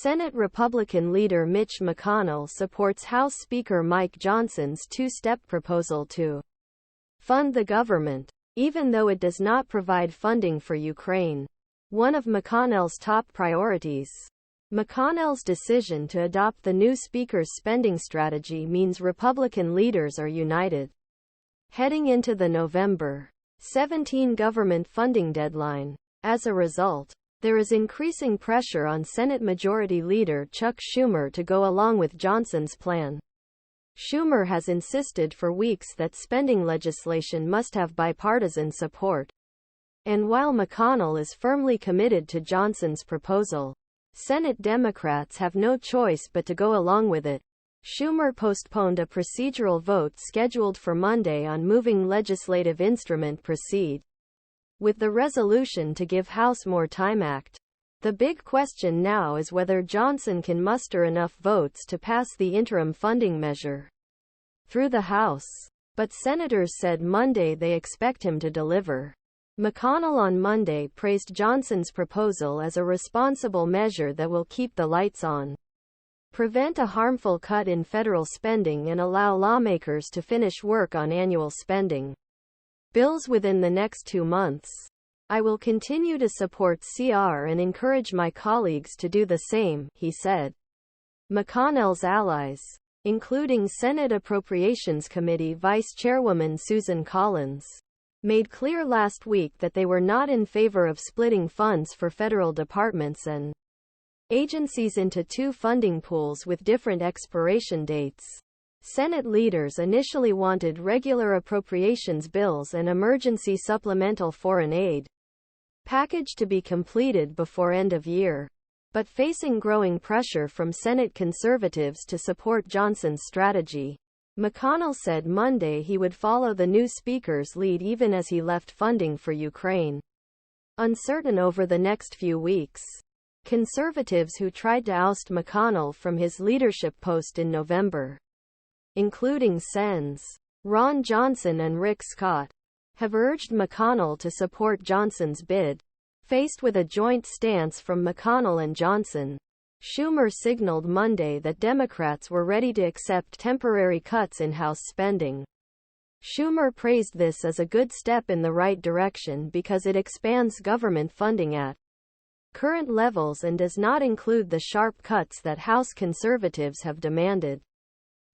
Senate Republican Leader Mitch McConnell supports House Speaker Mike Johnson's two-step proposal to fund the government, even though it does not provide funding for Ukraine, one of McConnell's top priorities. McConnell's decision to adopt the new Speaker's spending strategy means Republican leaders are united heading into the November 17 government funding deadline. As a result, there is increasing pressure on Senate Majority Leader Chuck Schumer to go along with Johnson's plan. Schumer has insisted for weeks that spending legislation must have bipartisan support. And while McConnell is firmly committed to Johnson's proposal, Senate Democrats have no choice but to go along with it. Schumer postponed a procedural vote scheduled for Monday on moving legislative instrument proceed with the resolution to give House more time act. The big question now is whether Johnson can muster enough votes to pass the interim funding measure through the House. But senators said Monday they expect him to deliver. McConnell on Monday praised Johnson's proposal as a responsible measure that will keep the lights on, prevent a harmful cut in federal spending, and allow lawmakers to finish work on annual spending bills within the next 2 months. I will continue to support CR and encourage my colleagues to do the same, he said. McConnell's allies, including Senate Appropriations Committee Vice Chairwoman Susan Collins, made clear last week that they were not in favor of splitting funds for federal departments and agencies into two funding pools with different expiration dates. Senate leaders initially wanted regular appropriations bills and emergency supplemental foreign aid package to be completed before end of year, but facing growing pressure from Senate conservatives to support Johnson's strategy, McConnell said Monday he would follow the new Speaker's lead even as he left funding for Ukraine uncertain over the next few weeks. Conservatives who tried to oust McConnell from his leadership post in November, including Sens, Ron Johnson and Rick Scott, have urged McConnell to support Johnson's bid. Faced with a joint stance from McConnell and Johnson, Schumer signaled Monday that Democrats were ready to accept temporary cuts in House spending. Schumer praised this as a good step in the right direction because it expands government funding at current levels and does not include the sharp cuts that House conservatives have demanded.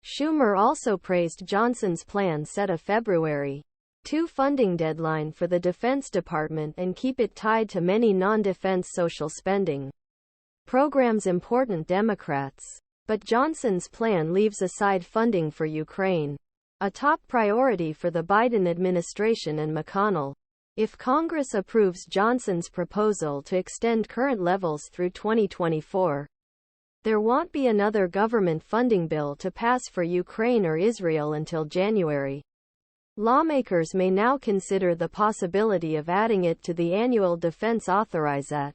Schumer also praised Johnson's plan set a February 2 funding deadline for the Defense Department and keep it tied to many non-defense social spending programs important Democrats. But Johnson's plan leaves aside funding for Ukraine, a top priority for the Biden administration and McConnell. If Congress approves Johnson's proposal to extend current levels through 2024, there won't be another government funding bill to pass for Ukraine or Israel until January. Lawmakers may now consider the possibility of adding it to the annual defense authorizat.